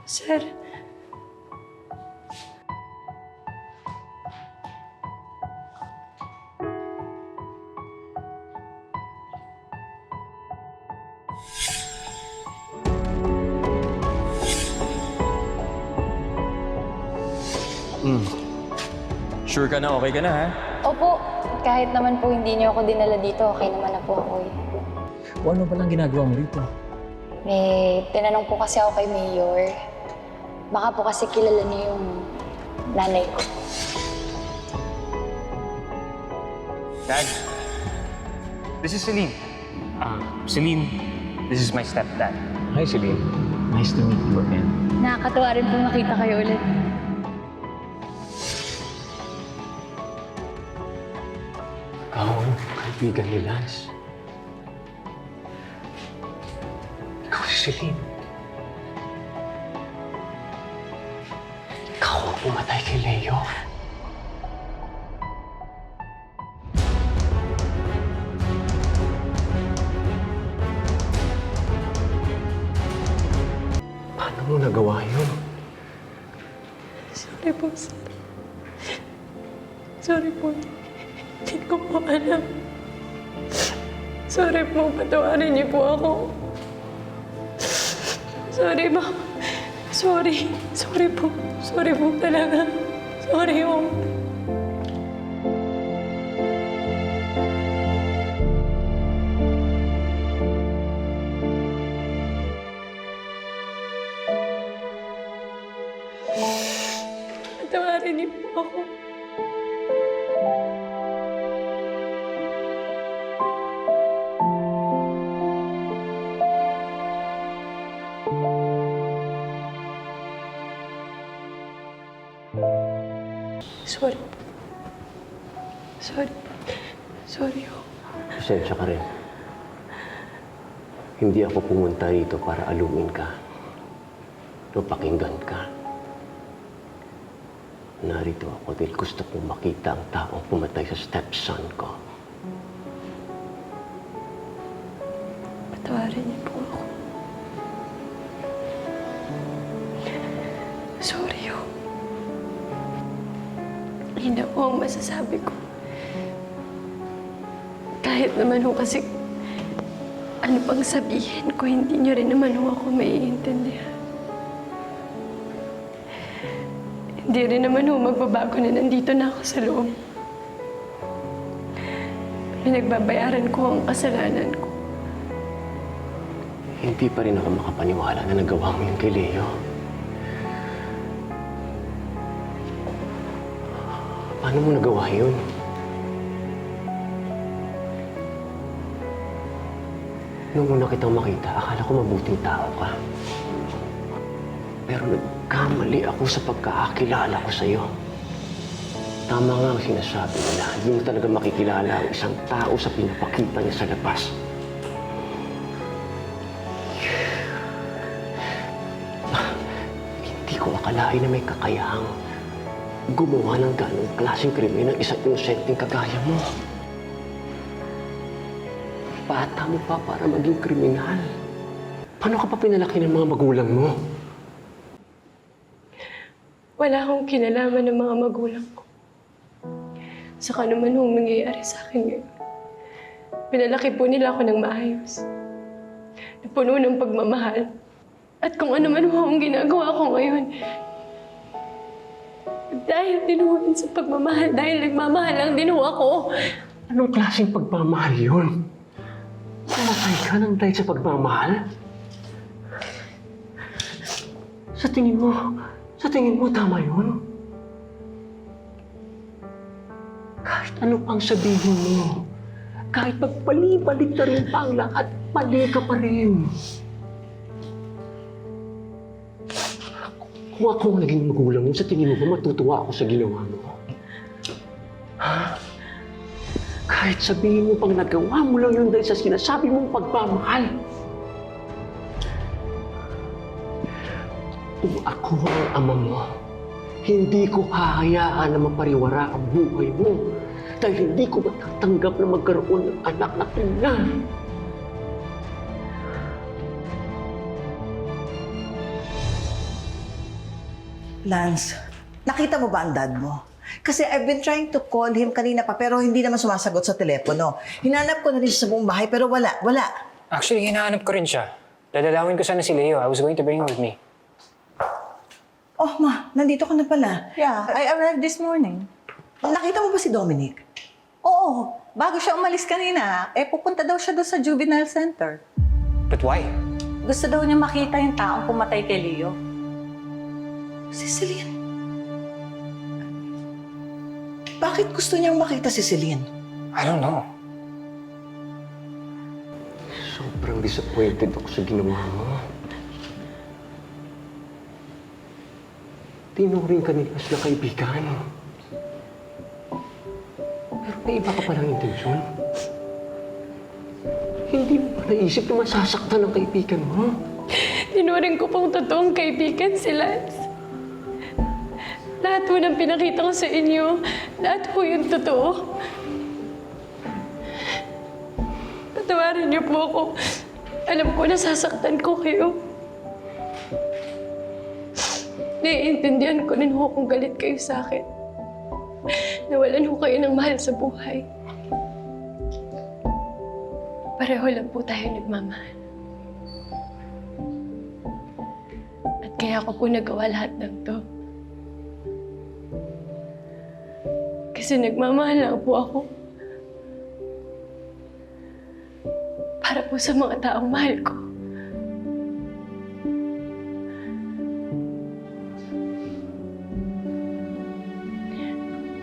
Sir. Sure ka na, okay ka na, ha? Opo, kahit naman po hindi niyo ako dinala dito, okay naman na po ako eh. O ano palang ginagawa mo rito? Tinanong po kasi ako kay Mayor. Baka po kasi kilala niyo yung nanay ko. Dad, this is Celine. Celine, this is my stepdad. Hi, Celine. Nice to meet you again. Nakakatuwa rin po makita kayo ulit. Ikaw, kaibigan ni Lance. Ikaw si Celine. Ikaw ang pumatay kay Leo. Paano mo nagawa yun? Sorry po, sir. Sorry po. Hindi ko po alam. Sorry po, patawarin niyo po ako. Sorry, ma'am. Sorry. Sorry po. Sorry po talaga. Sorry po. Patawarin niyo po ako. Sorry. Sorry. Sorry po. Pasensya ka rin. Hindi ako pumunta rito para alumin ka o pakinggan ka. Narito ako dahil gusto kong makita ang taong pumatay sa stepson ko. Patawarin niyo po ako. Sorry po. Yun na po ang masasabi ko. Kahit naman ho kasi ano pang sabihin ko, hindi niyo rin naman ho ako maiintindihan. Hindi rin naman ho magbabago na nandito na ako sa loob. Pinagbabayaran ko ang kasalanan ko. Hindi pa rin ako makapaniwala na nagawa mo yun kay Leo. Paano mo nagawa yun? Nung una kitang makita, akala ko mabuting tao ka. Pero nagkamali ako sa pagkakakilala ko sa'yo. Tama nga ang sinasabi nila, hindi mo talaga makikilala ang isang tao sa pinapakita niya sa labas. Hindi ko akalain na may kakayahang gumawa ng ganong klaseng krimen ng isang inosenteng kagaya mo. Bata mo pa para maging kriminal. Paano ka pa pinalaki ng mga magulang mo? Wala akong kinalaman ng mga magulang ko. Saka naman hong nangyayari sa akin ngayon. Pinalaki po nila ako ng maayos. Napuno ng pagmamahal. At kung ano man ho ang ginagawa ko ngayon. Dahil din ho sa pagmamahal. Dahil nagmamahal lang din ho ako. Anong klaseng pagmamahal yun? Pumatay ka ng dahil sa pagmamahal? Sa tingin mo tama yun? Kahit ano pang sabihin mo, kahit magpalibalik na rin pa ang lahat, mali ka pa rin. Kung ako ang naging magulang mo, sa tingin mo ba matutuwa ako sa ginawa mo? Ha? Kahit sabihin mo pang nagawa mo lang yun dahil sa sinasabi mong pagmamahal. Kung ako ang ama mo, hindi ko hahayaan na mapariwara ang buhay mo dahil hindi ko matatanggap na magkaroon ng anak na kriminal. Lance, nakita mo ba ang dad mo? Kasi I've been trying to call him kanina pa pero hindi naman sumasagot sa telepono. Hinanap ko na rin siya sa buong bahay pero wala. Actually, hinahanap ko rin siya. Dadalawin ko sana si Leo. I was going to bring him with me. Oh, ma, nandito ka na pala. Yeah, I arrived this morning. Nakita mo ba si Dominic? Oo, bago siya umalis kanina, pupunta daw siya doon sa juvenile center. But why? Gusto daw niya makita yung taong pumatay kay Leo. Si Celine. Bakit gusto niyang makita si Celine? I don't know. Sobrang disappointed ako sa ginawa mo. Tinuring ka ni Lance na kaibigan. Pero may iba ka palang intensyon. Hindi mo ba naisip na masasaktan ang kaibigan mo? Tinuring ko pong totoong kaibigan si Lance. Lahat po ng pinakita ko sa inyo, lahat po yung totoo. Patawarin niyo po ako. Alam ko nasasaktan ko kayo. Naiintindihan ko rin ho kung galit kayo sa akin. Nawalan ho kayo ng mahal sa buhay. Pareho lang po tayo nagmamahal. At kaya ko po nagawa lahat ng to. Kasi nagmamahal lang po ako. Para po sa mga taong mahal ko.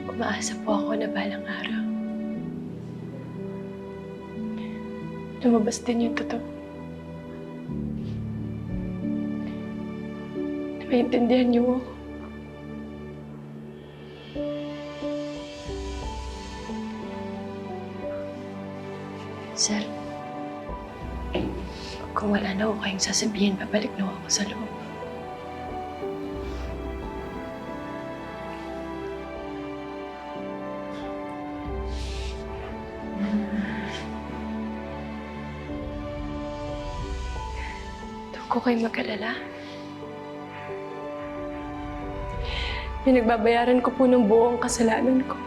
Umaasa po ako na balang araw. Lumabas din yung totoo. Na maintindihan niyo ako. Sir, kung wala na ako kayong sasabihin, babalik na ako sa loob. Huwag ko kayo mag-alala. Pinagbabayaran ko po ng buong kasalanan ko.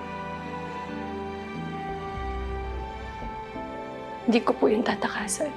Hindi ko po yung tatakasan.